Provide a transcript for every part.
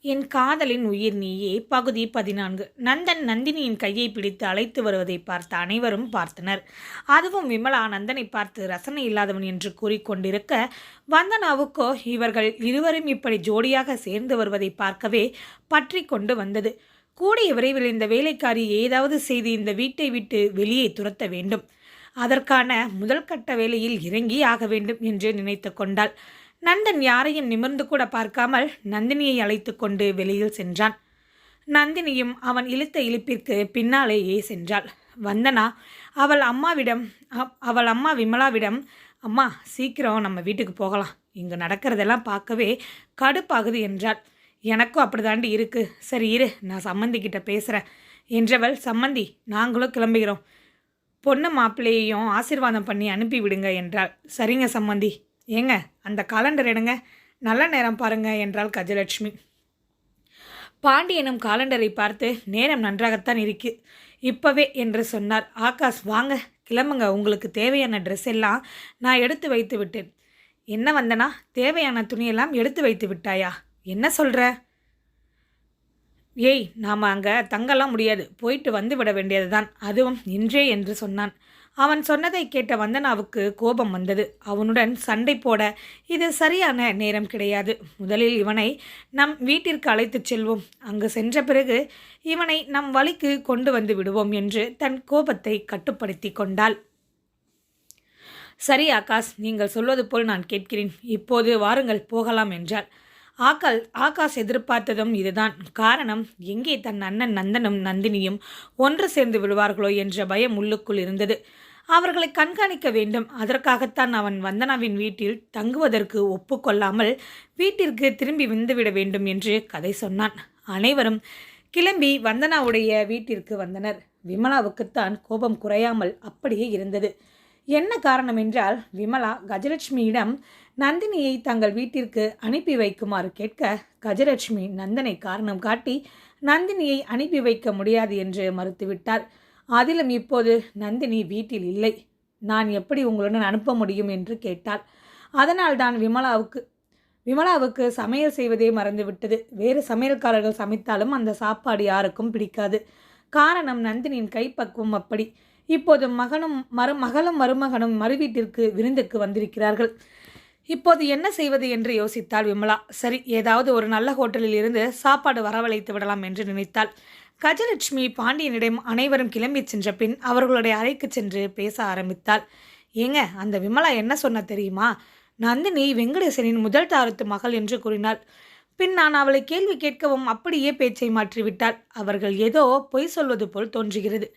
என் காதலின் உயிர் நீயே பகுதி 14. நந்தன் நந்தினியின் கையை பிடித்து அழைத்து வருவதை பார்த்த அனைவரும் பார்த்தனர். அதுவும் விமலா நந்தனை பார்த்து ரசனை இல்லாதவன் என்று கூறிக்கொண்டிருக்க, வந்தனாவுக்கோ இவர்கள் இருவரும் இப்படி ஜோடியாக சேர்ந்து வருவதை பார்க்கவே பற்றி கொண்டு வந்தது. கூடிய விரைவில் இந்த வேலைக்காரி ஏதாவது செய்து இந்த வீட்டை விட்டு வெளியே துரத்த வேண்டும். அதற்கான முதல் கட்ட வேலையில் இறங்கி ஆக வேண்டும் என்று நினைத்து கொண்டாள். நந்தன் யாரையும் நிமிர்ந்து கூட பார்க்காமல் நந்தினியை அழைத்து கொண்டு வெளியில் சென்றான். நந்தினியும் அவன் இழுத்த இழுப்பிற்கு பின்னாலேயே சென்றாள். வந்தனா அவள் அம்மா விமலாவிடம், அம்மா சீக்கிரம் நம்ம வீட்டுக்கு போகலாம், இங்கே நடக்கிறதெல்லாம் பார்க்கவே கடுப்பாகுது என்றாள். எனக்கும் அப்படிதாண்டி இருக்கு, சரி இரு நான் சம்மந்திக்கிட்ட பேசுகிறேன் என்றவள், சம்மந்தி நாங்களும் கிளம்புகிறோம், பொண்ணு மாப்பிள்ளையையும் ஆசீர்வாதம் பண்ணி அனுப்பி விடுங்க என்றாள். சரிங்க சம்மந்தி. ஏங்க அந்த காலண்டர் எடுங்க, நல்ல நேரம் பாருங்க என்றாள் கஜலட்சுமி. பாண்டியனும் காலண்டரை பார்த்து நேரம் நன்றாகத்தான் இருக்கு இப்பவே என்று சொன்னார். ஆகாஷ் வாங்க கிளம்புங்க, உங்களுக்கு தேவையான ட்ரெஸ் எல்லாம் நான் எடுத்து வைத்து விட்டேன். என்ன வந்தனா தேவையான துணியெல்லாம் எடுத்து வைத்து விட்டாயா? என்ன சொல்கிற? ஏய் நாம் அங்கே தங்கலாம் முடியாது, போயிட்டு வந்து விட வேண்டியது தான், அதுவும் இன்றே என்று சொன்னான். அவன் சொன்னதை கேட்ட வந்தனாவுக்கு கோபம் வந்தது. அவனுடன் சண்டை போட இது சரியான நேரம் கிடையாது. முதலில் இவனை நம் வீட்டிற்கு அழைத்துச் செல்வோம், அங்கு சென்ற பிறகு இவனை நம் வழிக்கு கொண்டு வந்து விடுவோம் என்று தன் கோபத்தை கட்டுப்படுத்தி கொண்டாள். சரி ஆகாஷ், நீங்கள் சொல்வது போல் நான் கேட்கிறேன், இப்போது வாருங்கள் போகலாம் என்றாள். ஆகாஷ் எதிர்பார்த்ததும் இதுதான். காரணம், எங்கே தன் அண்ணன் நந்தனும் நந்தினியும் ஒன்று சேர்ந்து விடுவார்களோ என்ற பயம் உள்ளுக்குள் இருந்தது. அவர்களை கண்காணிக்க வேண்டும். அதற்காகத்தான் அவன் வந்தனாவின் வீட்டில் தங்குவதற்கு ஒப்புக்கொள்ளாமல் வீட்டிற்கு திரும்பி வந்துவிட வேண்டும் என்று கதை சொன்னான். அனைவரும் கிளம்பி வந்தனாவுடைய வீட்டிற்கு வந்தனர். விமலாவுக்குத்தான் கோபம் குறையாமல் அப்படியே இருந்தது. என்ன காரணம் என்றால், விமலா கஜலட்சுமியிடம் நந்தினியை தங்கள் வீட்டிற்கு அனுப்பி வைக்குமாறு கேட்க, கஜலட்சுமி நந்தனை காரணம் காட்டி நந்தினியை அனுப்பி வைக்க முடியாது என்று மறுத்துவிட்டார். அதிலும் இப்போது நந்தினி வீட்டில் இல்லை, நான் எப்படி உங்களுடன் அனுப்ப முடியும் என்று கேட்டாள். அதனால்தான் விமலாவுக்கு சமையல் செய்வதே மறந்துவிட்டது. வேறு சமையல்காரர்கள் சமைத்தாலும் அந்த சாப்பாடு யாருக்கும் பிடிக்காது. காரணம், நந்தினியின் கைப்பக்குவம் அப்படி. இப்போது மகனும் மருமகனும் மறுவீட்டிற்கு விருந்துக்கு வந்திருக்கிறார்கள். இப்போது என்ன செய்வது என்று யோசித்தாள் விமலா. சரி, ஏதாவது ஒரு நல்ல ஹோட்டலில் இருந்து சாப்பாடு வரவழைத்து விடலாம் என்று நினைத்தாள். கஜலட்சுமி பாண்டியனிடம் அனைவரும் கிளம்பி சென்ற பின் அவர்களுடைய அறைக்கு சென்று பேச ஆரம்பித்தாள். ஏங்க, அந்த விமலா என்ன சொன்ன தெரியுமா? நந்தினி வெங்கடேசனின் முதல் தாரத்து மகள் என்று கூறினாள். பின் நான் அவளை கேள்வி கேட்கவும் அப்படியே பேச்சை மாற்றிவிட்டாள். அவர்கள் ஏதோ பொய் சொல்வது போல் தோன்றுகிறது.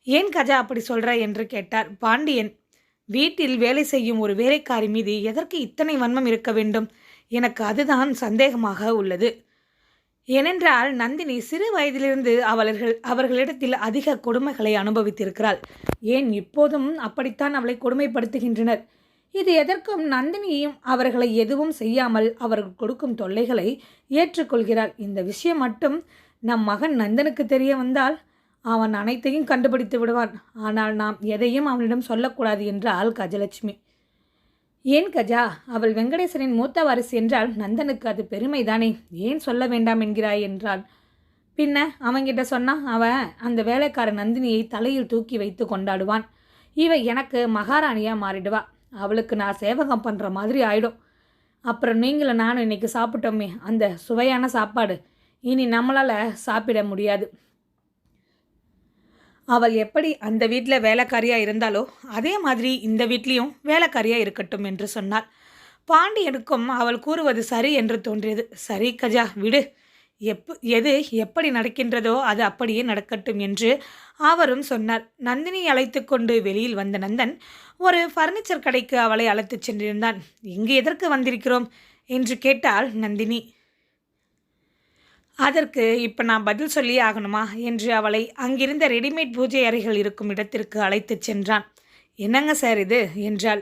ஏன் கஜா அப்படி சொல்ற என்று கேட்டார் பாண்டியன். வீட்டில் வேலை செய்யும் ஒரு வேலைக்காரி மீது எதற்கு இத்தனை வன்மம் இருக்க வேண்டும்? எனக்கு அதுதான் சந்தேகமாக உள்ளது. ஏனென்றால் நந்தினி சிறு வயதிலிருந்து அவர்களிடத்தில் அதிக கொடுமைகளை அனுபவித்திருக்கிறாள். ஏன் இப்போதும் அப்படித்தான் அவளை கொடுமைப்படுத்துகின்றனர். இது எதற்கும் நந்தினியும் அவர்களை எதுவும் செய்யாமல் அவர்கள் கொடுக்கும் தொல்லைகளை ஏற்றுக்கொள்கிறாள். இந்த விஷயம் மட்டும் நம் மகன் நந்தனுக்கு தெரிய வந்தால் அவன் அனைத்தையும் கண்டுபிடித்து விடுவான். ஆனால் நாம் எதையும் அவனிடம் சொல்லக்கூடாது என்றாள் கஜலட்சுமி. ஏன் கஜா, அவள் வெங்கடேசனின் மூத்த வாரிசு என்றால் நந்தனுக்கு அது பெருமைதானே, ஏன் சொல்ல வேண்டாம் என்கிறாய் என்றாள். பின்ன அவன்கிட்ட சொன்னா அவன் அந்த வேலைக்கார நந்தினியை தலையில் தூக்கி வைத்து கொண்டாடுவான். இவ எனக்கு மகாராணியாக மாறிடுவா. அவளுக்கு நான் சேவகம் பண்ணுற மாதிரி ஆயிடும். அப்புறம் நீங்களும் நானும் இன்னைக்கு சாப்பிட்டோமே அந்த சுவையான சாப்பாடு இனி நம்மளால் சாப்பிட முடியாது. அவள் எப்படி அந்த வீட்டில் வேலைக்காரியாக இருந்தாலோ அதே மாதிரி இந்த வீட்லேயும் வேலைக்காரியாக இருக்கட்டும் என்று சொன்னாள். பாண்டியனுக்கும் அவள் கூறுவது சரி என்று தோன்றியது. சரி கஜா, விடு, எது எப்படி நடக்கின்றதோ அது அப்படியே நடக்கட்டும் என்று அவரும் சொன்னார். நந்தினி அழைத்து கொண்டு வெளியில் வந்த நந்தன் ஒரு ஃபர்னிச்சர் கடைக்கு அவளை அழைத்து சென்றிருந்தான். இங்கு எதற்கு வந்திருக்கிறோம் என்று கேட்டாள் நந்தினி. அதற்கு இப்போ நான் பதில் சொல்லி ஆகணுமா என்று அவளை அங்கிருந்த ரெடிமேட் பூஜை அறைகள் இருக்கும் இடத்திற்கு அழைத்து சென்றான். என்னங்க சார் இது என்றாள்.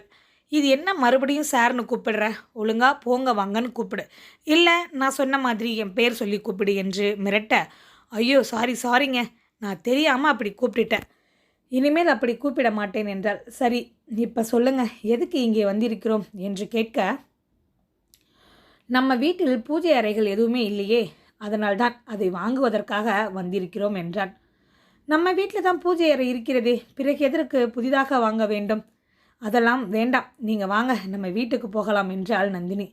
இது என்ன மறுபடியும் சார்னு கூப்பிடுற? ஒழுங்கா போங்க வாங்கன்னு கூப்பிடு, இல்லை நான் சொன்ன மாதிரி என் பேர் சொல்லி கூப்பிடு என்று மிரட்ட, ஐயோ சாரிங்க, நான் தெரியாமல் அப்படி கூப்பிட்டுட்டேன், இனிமேல் அப்படி கூப்பிட மாட்டேன் என்றாள். சரி, இப்போ சொல்லுங்க, எதுக்கு இங்கே வந்திருக்கிறோம் என்று கேட்க, நம்ம வீட்டில் பூஜை அறைகள் எதுவுமே இல்லையே, அதனால்தான் அதை வாங்குவதற்காக வந்திருக்கிறோம் என்றான். நம்ம வீட்டில் தான் பூஜை அறை இருக்கிறதே, பிறகு எதற்கு புதிதாக வாங்க வேண்டும்? அதெல்லாம் வேண்டாம், நீங்கள் வாங்க, நம்ம வீட்டுக்கு போகலாம் என்றாள் நந்தினி.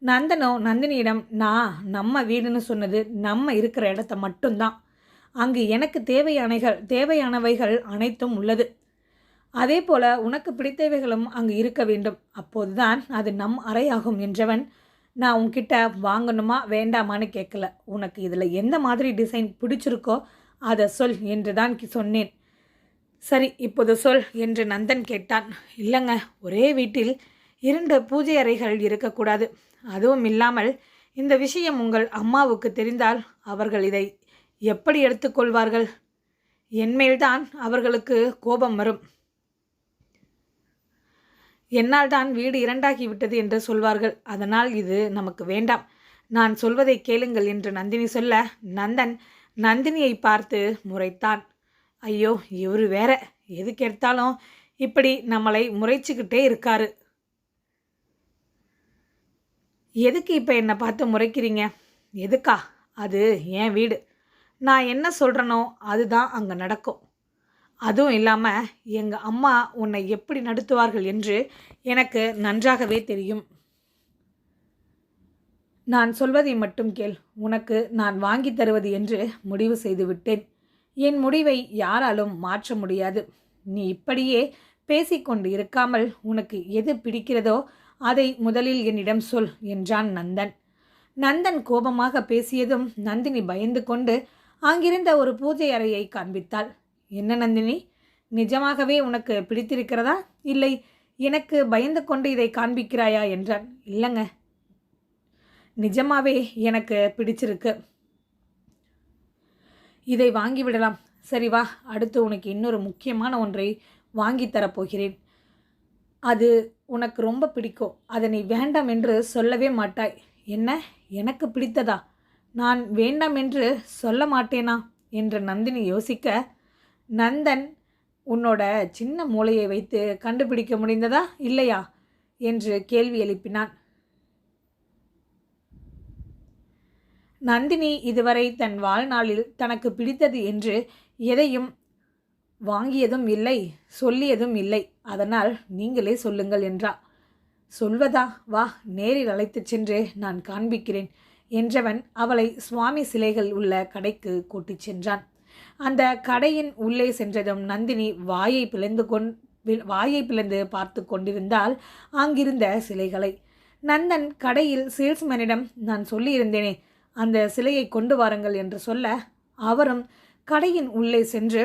நந்தனோ நந்தினியிடம், நான் நம்ம வீடுன்னு சொன்னது நம்ம இருக்கிற இடத்த மட்டும்தான். அங்கு எனக்கு தேவையானவைகள் அனைத்தும் உள்ளது. அதே போல உனக்கு பிடித்தவைகளும் அங்கு இருக்க வேண்டும். அப்போதுதான் அது நம் அறையாகும் என்றவன், நான் உன்கிட்ட வாங்கணுமா வேண்டாமான்னு கேட்கல. உனக்கு இதில் எந்த மாதிரி டிசைன் பிடிச்சிருக்கோ அதை சொல் என்று தான் சொன்னேன். சரி, இப்போது சொல் என்று நந்தன் கேட்டான். இல்லைங்க, ஒரே வீட்டில் 2 பூஜை அறைகள் இருக்கக்கூடாது. அதுவும் இல்லாமல் இந்த விஷயம் உங்கள் அம்மாவுக்கு தெரிந்தால் அவர்கள் இதை எப்படி எடுத்துக்கொள்வார்கள்? என்மேல்தான் அவர்களுக்கு கோபம் வரும். என்னால் தான் வீடு 2ஆகிவிட்டது என்று சொல்வார்கள். அதனால் இது நமக்கு வேண்டாம். நான் சொல்வதை கேளுங்கள் என்று நந்தினி சொல்ல, நந்தன் நந்தினியை பார்த்து முறைத்தான். ஐயோ, இவரு வேற எதுக்கு எடுத்தாலும் இப்படி நம்மளை முறைச்சிக்கிட்டே இருக்காரு. எதுக்கு இப்போ என்னை பார்த்து முறைக்கிறீங்க? எதுக்கா? அது என் வீடு. நான் என்ன சொல்கிறேனோ அதுதான் அங்கே நடக்கும். அதுவும் இல்லாமல் எங்கள் அம்மா உன்னை எப்படி நடத்துவார்கள் என்று எனக்கு நன்றாகவே தெரியும். நான் சொல்வதை மட்டும் கேள். உனக்கு நான் வாங்கி தருவது என்று முடிவு செய்துவிட்டேன். என் முடிவை யாராலும் மாற்ற முடியாது. நீ இப்படியே பேசிக்கொண்டு இருக்காமல் உனக்கு எது பிடிக்கிறதோ அதை முதலில் என்னிடம் சொல் என்றான் நந்தன். நந்தன் கோபமாக பேசியதும் நந்தினி பயந்து கொண்டு அங்கிருந்த ஒரு பூஜை அறையை காண்பித்தாள். என்ன நந்தினி, நிஜமாகவே உனக்கு பிடித்திருக்கிறதா, இல்லை எனக்கு பயந்து கொண்டு இதை காண்பிக்கிறாயா என்றான். இல்லைங்க, நிஜமாவே எனக்கு பிடிச்சிருக்கு. இதை வாங்கிவிடலாம். சரி வா, அடுத்து உனக்கு இன்னொரு முக்கியமான ஒன்றை வாங்கி தரப்போகிறேன். அது உனக்கு ரொம்ப பிடிக்கும். அதை நீ வேண்டாம் என்று சொல்லவே மாட்டாய். என்ன, எனக்கு பிடித்ததா? நான் வேண்டாம் என்று சொல்ல மாட்டேனா என்று நந்தினி யோசிக்க, நந்தன் உன்னோட சின்ன மூளையை வைத்து கண்டுபிடிக்க முடிந்ததா இல்லையா என்று கேள்வி எழுப்பினான். நந்தினி இதுவரை தன் வாழ்நாளில் தனக்கு பிடித்தது என்று எதையும் வாங்கியதும் இல்லை, சொல்லியதும் இல்லை. அதனால் நீங்களே சொல்லுங்கள் என்றா. சொல்வதா? வா, நேரில் அழைத்துச் சென்று நான் காண்பிக்கிறேன் என்றவன் அவளை சுவாமி சிலைகள் உள்ள கடைக்கு கூட்டிச் சென்றான். அந்த கடையின் உள்ளே சென்றதும் நந்தினி வாயை பிளந்து பார்த்து கொண்டிருந்தால் அங்கிருந்த சிலைகளை. நந்தன் கடையில் சேல்ஸ்மேனிடம், நான் சொல்லியிருந்தேனே அந்த சிலையை கொண்டு வாருங்கள் என்று சொல்ல, அவரும் கடையின் உள்ளே சென்று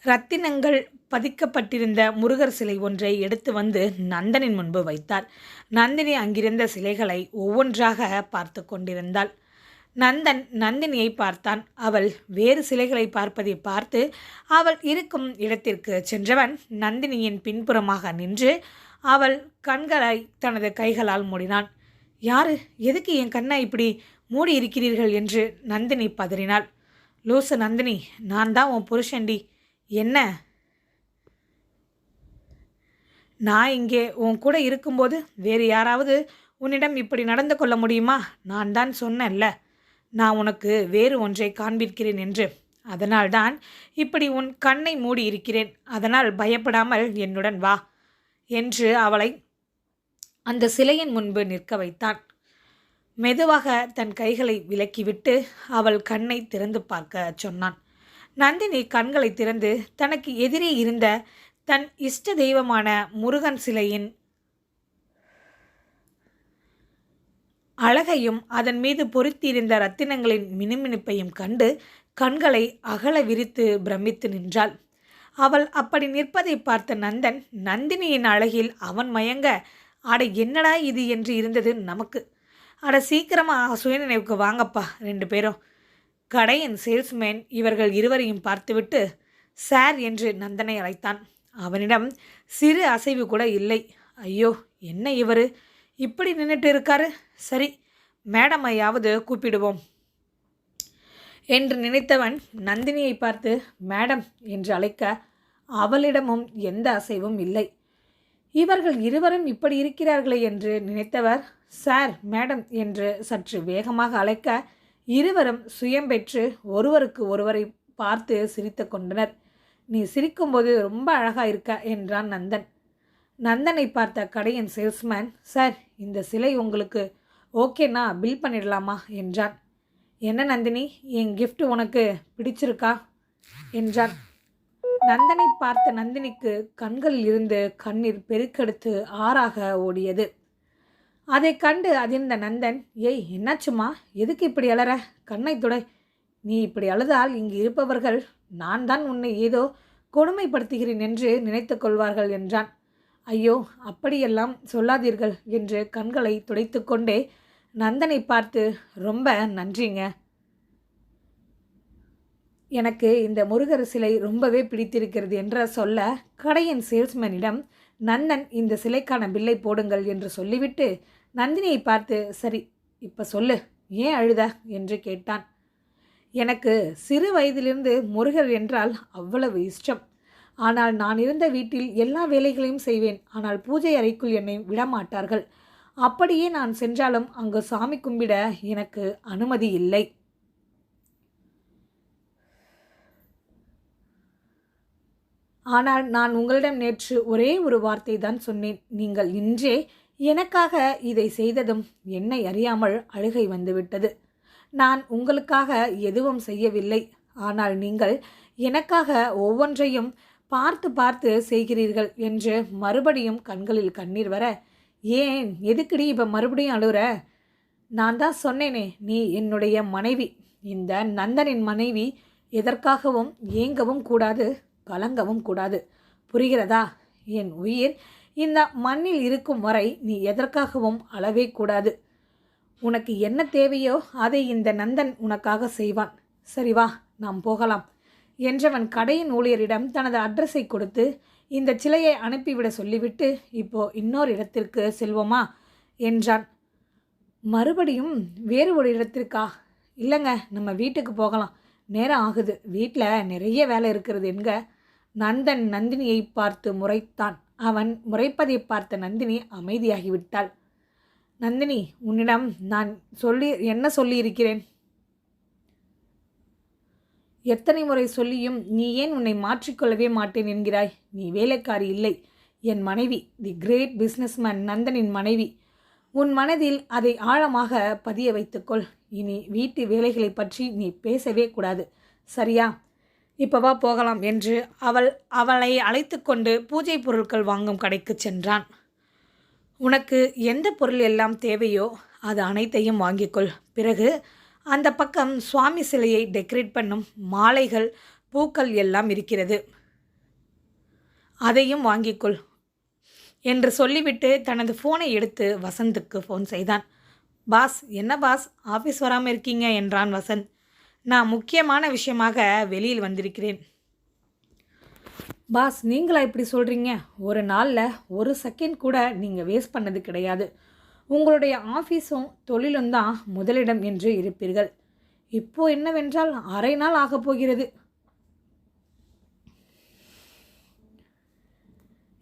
இரத்தினங்கள் பதிக்கப்பட்டிருந்த முருகர் சிலை ஒன்றை எடுத்து வந்து நந்தனின் முன்பு வைத்தார். நந்தினி அங்கிருந்த சிலைகளை ஒவ்வொன்றாக பார்த்து கொண்டிருந்தாள். நந்தன் நந்தினியை பார்த்தான். அவள் வேறு சிலைகளை பார்ப்பதை பார்த்து அவள் இருக்கும் இடத்திற்கு சென்றவன் நந்தினியின் பின்புறமாக நின்று அவள் கண்களை தனது கைகளால் மூடினான். யாரு, எதுக்கு என் கண்ணை இப்படி மூடி இருக்கிறீர்கள் என்று நந்தினி பதறினாள். லூசு நந்தினி, நான் தான் உன் புருஷன்டி. என்ன, நான் இங்கே உன் கூட இருக்கும்போது வேறு யாராவது உன்னிடம் இப்படி நடந்து கொள்ள முடியுமா? நான் தான் சொன்னேன்ல, நான் உனக்கு வேறு ஒன்றை காண்பிக்கிறேன் என்று. அதனால்தான் இப்படி உன் கண்ணை மூடி இருக்கிறேன். அதனால் பயப்படாமல் என்னுடன் வா என்று அவளை அந்த சிலையின் முன்பு நிற்க வைத்தான். மெதுவாக தன் கைகளை விலக்கிவிட்டு அவள் கண்ணை திறந்து பார்க்க சொன்னான். நந்தினி கண்களை திறந்து தனக்கு எதிரே இருந்த தன் இஷ்ட தெய்வமான முருகன் சிலையின் அழகையும் அதன் மீது பொருத்தியிருந்த இரத்தினங்களின் மினுமினுப்பையும் கண்டு கண்களை அகல விரித்து பிரமித்து நின்றாள். அவள் அப்படி நிற்பதை பார்த்த நந்தன் நந்தினியின் அழகில் அவன் மயங்க, அட என்னடா இது என்று இருந்தது நமக்கு. அட சீக்கிரமாக சுயநினைவுக்கு வாங்கப்பா 2 பேரும். கடையின் சேல்ஸ்மேன் இவர்கள் இருவரையும் பார்த்துவிட்டு சார் என்று நந்தனை அழைத்தான். அவனிடம் சிறு அசைவு கூட இல்லை. ஐயோ, என்ன இவர் இப்படி நின்றுட்டு இருக்காரு? சரி, மேடமையாவது கூப்பிடுவோம் என்று நினைத்தவன் நந்தினியை பார்த்து மேடம் என்று அழைக்க அவளிடமும் எந்த அசைவும் இல்லை. இவர்கள் இருவரும் இப்படி இருக்கிறார்களே என்று நினைத்தவர் சார் மேடம் என்று சற்று வேகமாக அழைக்க இருவரும் சுயம் பெற்று ஒருவருக்கு ஒருவரை பார்த்து சிரித்து கொண்டனர். நீ சிரிக்கும்போது ரொம்ப அழகா இருக்க என்றான் நந்தன். நந்தனை பார்த்த கடையின் சேல்ஸ்மேன் சார் இந்த சிலை உங்களுக்கு ஓகேனா பில் பண்ணிடலாமா என்றான். என்ன நந்தினி என் கிஃப்ட் உனக்கு பிடிச்சிருக்கா என்றான். நந்தனை பார்த்த நந்தினிக்கு கண்களில் இருந்து கண்ணீர் பெருக்கெடுத்து ஆறாக ஓடியது. அதை கண்டு அதிர்ந்த நந்தன் ஏய் என்னாச்சுமா எதுக்கு இப்படி அலற கண்ணை துடை நீ இப்படி அழுதால் இங்கு இருப்பவர்கள் நான் தான் உன்னை ஏதோ கொடுமைப்படுத்துகிறேன் என்று நினைத்து கொள்வார்கள் என்றான். ஐயோ அப்படியெல்லாம் சொல்லாதீர்கள் என்று கண்களை துடைத்து கொண்டே நந்தனை பார்த்து ரொம்ப நன்றிங்க. எனக்கு இந்த முருகர் சிலை ரொம்பவே பிடித்திருக்கிறது என்று சொல்ல கடையின் சேல்ஸ்மேனிடம் நந்தன் இந்த சிலைக்கான பில்லை போடுங்கள் என்று சொல்லிவிட்டு நந்தினியை பார்த்து சரி இப்போ சொல்லு ஏன் அழுத என்று கேட்டான். எனக்கு சிறு வயதிலிருந்து முருகர் என்றால் அவ்வளவு இஷ்டம். ஆனால் நான் இருந்த வீட்டில் எல்லா வேலைகளையும் செய்வேன். ஆனால் பூஜை அறைக்குள் என்னை விடமாட்டார்கள். அப்படியே நான் சென்றாலும் அங்கு சாமி கும்பிட எனக்கு அனுமதி இல்லை. ஆனால் நான் உங்களிடம் நேற்று ஒரே ஒரு வார்த்தை தான் சொன்னேன். நீங்கள் இன்றே எனக்காக இதை செய்ததும் என்னை அறியாமல் அழுகை வந்துவிட்டது. நான் உங்களுக்காக எதுவும் செய்யவில்லை. ஆனால் நீங்கள் எனக்காக ஒவ்வொன்றையும் பார்த்து பார்த்து செய்கிறீர்கள் என்று மறுபடியும் கண்களில் கண்ணீர் வர ஏன் எதுக்குடி இப்போ மறுபடியும் அழுற? நான் தான் சொன்னேனே நீ என்னுடைய மனைவி. இந்த நந்தனின் மனைவி. எதற்காகவும் ஏங்கவும் கூடாது கலங்கவும் கூடாது. புரிகிறதா? என் உயிர் இந்த மண்ணில் இருக்கும் வரை நீ எதற்காகவும் அழவே கூடாது. உனக்கு என்ன தேவையோ அதை இந்த நந்தன் உனக்காக செய்வான். சரி வா நாம் போகலாம் என்றவன் கடையின் ஊழியரிடம் தனது அட்ரஸை கொடுத்து இந்த சிலையை அனுப்பிவிட சொல்லிவிட்டு இப்போ இன்னொரு இடத்திற்கு செல்வோமா என்றான். மறுபடியும் வேறு ஒரு இடத்திற்கா? இல்லைங்க நம்ம வீட்டுக்கு போகலாம், நேரம் ஆகுது, வீட்டில் நிறைய வேலை இருக்கிறது என்க நந்தன் நந்தினியை பார்த்து முறைத்தான். அவன் முறைப்பதை பார்த்த நந்தினி அமைதியாகிவிட்டாள். நந்தினி உன்னிடம் நான் என்ன சொல்லியிருக்கிறேன்? எத்தனை முறை சொல்லியும் நீ ஏன் உன்னை மாற்றிக்கொள்ளவே மாட்டேன் என்கிறாய்? நீ வேலைக்காரி இல்லை, என் மனைவி, தி கிரேட் பிஸ்னஸ்மேன் நந்தனின் மனைவி. உன் மனதில் அதை ஆழமாக பதிய வைத்துக்கொள். இனி வீட்டு வேலைகளை பற்றி நீ பேசவே கூடாது, சரியா? இப்போவா போகலாம் என்று அவளை அழைத்து கொண்டு பூஜை பொருட்கள் வாங்கும் கடைக்கு சென்றான். உனக்கு எந்த பொருள் எல்லாம் தேவையோ அது அனைத்தையும் வாங்கிக்கொள். பிறகு அந்த பக்கம் சுவாமி சிலையை டெக்கரேட் பண்ணும் மாலைகள் பூக்கள் எல்லாம் இருக்கிறது, அதையும் வாங்கிக்கொள் என்று சொல்லிவிட்டு தனது ஃபோனை எடுத்து வசந்துக்கு ஃபோன் செய்தான். பாஸ் என்ன பாஸ் ஆஃபீஸ் வராமல் இருக்கீங்க என்றான் வசந்த். நான் முக்கியமான விஷயமாக வெளியில் வந்திருக்கிறேன். பாஸ் நீங்களா இப்படி சொல்கிறீங்க? ஒரு நாளில் ஒரு செகண்ட் கூட நீங்கள் வேஸ்ட் பண்ணது கிடையாது. உங்களுடைய ஆஃபீஸும் தொழிலும் தான் முதலிடம் என்று இருப்பீர்கள். இப்போ என்னவென்றால் அரை நாள் ஆகப் போகிறது.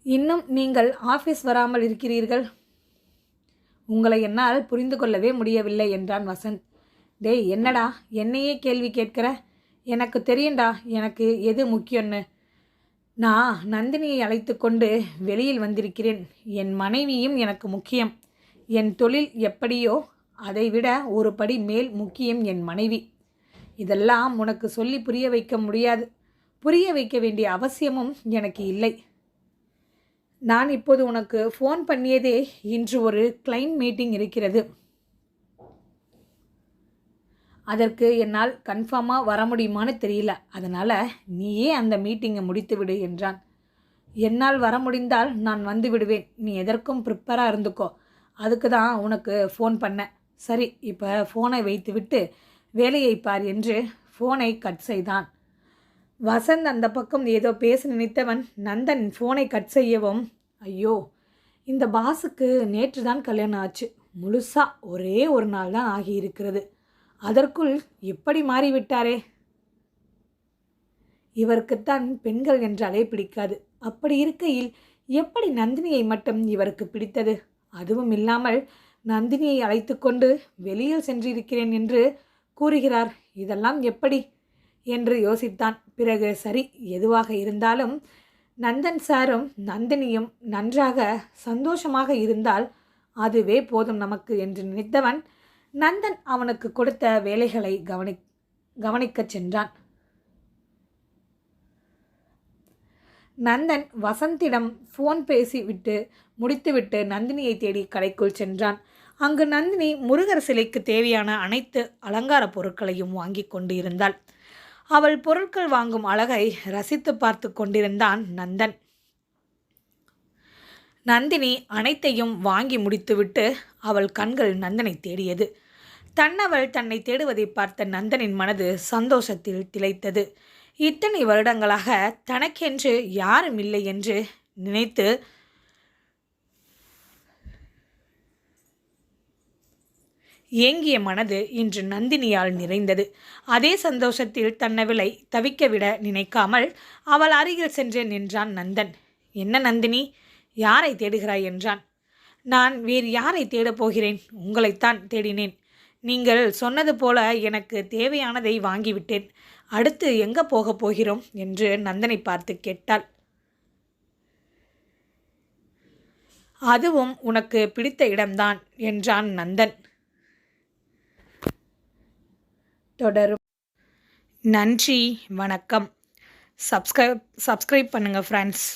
இன்னும் நீங்கள் ஆஃபீஸ் வராமல் இருக்கிறீர்கள். உங்களை என்னால் புரிந்து கொள்ளவே முடியவில்லை என்றான் வசந்த். டேய் என்னடா என்னையே கேள்வி கேட்கிற? எனக்கு தெரியும்டா எனக்கு எது முக்கியம்னு. நான் நந்தினியை அழைத்து கொண்டு வெளியில் வந்திருக்கிறேன். என் மனைவியும் எனக்கு முக்கியம். என் தொழில் எப்படியோ அதைவிட ஒரு படி மேல் முக்கியம் என் மனைவி. இதெல்லாம் உனக்கு சொல்லி புரிய வைக்க முடியாது. புரிய வைக்க வேண்டிய அவசியமும் எனக்கு இல்லை. நான் இப்போது உனக்கு ஃபோன் பண்ணியதே இன்று ஒரு கிளைண்ட் மீட்டிங் இருக்கிறது. அதற்கு என்னால் கன்ஃபார்மாக வர முடியுமான்னு தெரியல. அதனால் நீயே அந்த மீட்டிங்கை முடித்து விடு என்றான். என்னால் வர முடிந்தால் நான் வந்து விடுவேன். நீ எதற்கும் ப்ரிப்பராக இருந்துக்கோ. அதுக்கு தான் உனக்கு ஃபோன் பண்ணேன். சரி இப்போ ஃபோனை வைத்து விட்டு வேலையை பார் என்று ஃபோனை கட் செய்தான். வசந்த் அந்த பக்கம் ஏதோ பேச நினைத்தவன் நந்தன் ஃபோனை கட் செய்யவும், ஐயோ இந்த பாஸுக்கு நேற்று தான் கல்யாணம் ஆச்சு. முழுசாக ஒரே ஒரு நாள் தான் ஆகியிருக்கிறது. அதற்குள் எப்படி மாறிவிட்டாரே? இவருக்குத்தான் பெண்கள் என்றாலே பிடிக்காது. அப்படி இருக்கையில் எப்படி நந்தினியை மட்டும் இவருக்கு பிடித்தது? அதுவும் இல்லாமல் நந்தினியை அழைத்து கொண்டு வெளியில் சென்றிருக்கிறேன் என்று கூறுகிறார். இதெல்லாம் எப்படி என்று யோசித்தான். பிறகு சரி, எதுவாக இருந்தாலும் நந்தன் சாரும் நந்தினியும் நன்றாக சந்தோஷமாக இருந்தால் அதுவே போதும் நமக்கு என்று நினைத்தவன் நந்தன் அவனுக்கு கொடுத்த வேலைகளை கவனிக்கச் சென்றான். நந்தன் வசந்திடம் ஃபோன் பேசிவிட்டு முடித்துவிட்டு நந்தினியை தேடி கடைக்குள் சென்றான். அங்கு நந்தினி முருகர் சிலைக்கு தேவையான அனைத்து அலங்கார பொருட்களையும் வாங்கி கொண்டு இருந்தாள். அவள் பொருட்கள் வாங்கும் அழகை ரசித்து பார்த்து கொண்டிருந்தான் நந்தன். நந்தினி அனைத்தையும் வாங்கி முடித்துவிட்டு அவள் கண்கள் நந்தனை தேடியது. தன்னவள் தன்னை தேடுவதை பார்த்த நந்தனின் மனது சந்தோஷத்தில் திளைத்தது. இத்தனை வருடங்களாக தனக்கென்று யாரும் இல்லை என்று நினைத்து ஏங்கிய மனது இன்று நந்தினியால் நிறைந்தது. அதே சந்தோஷத்தில் தன்னவளை தவிக்கவிட நினைக்காமல் அவள் அருகில் சென்று நின்றான் நந்தன். என்ன நந்தினி, யாரை தேடுகிறாய் என்றான். நான் வேறு யாரை தேடப் போகிறேன்? உங்களைத்தான் தேடினேன். நீங்கள் சொன்னது போல எனக்கு தேவையானதை வாங்கிவிட்டேன். அடுத்து எங்கே போகப் போகிறோம் என்று நந்தனை பார்த்து கேட்டாள். அதுவும் உனக்கு பிடித்த இடம்தான் என்றான் நந்தன். தொடரும். நன்றி, வணக்கம். சப்ஸ்கிரைப் பண்ணுங்கள் ஃப்ரெண்ட்ஸ்.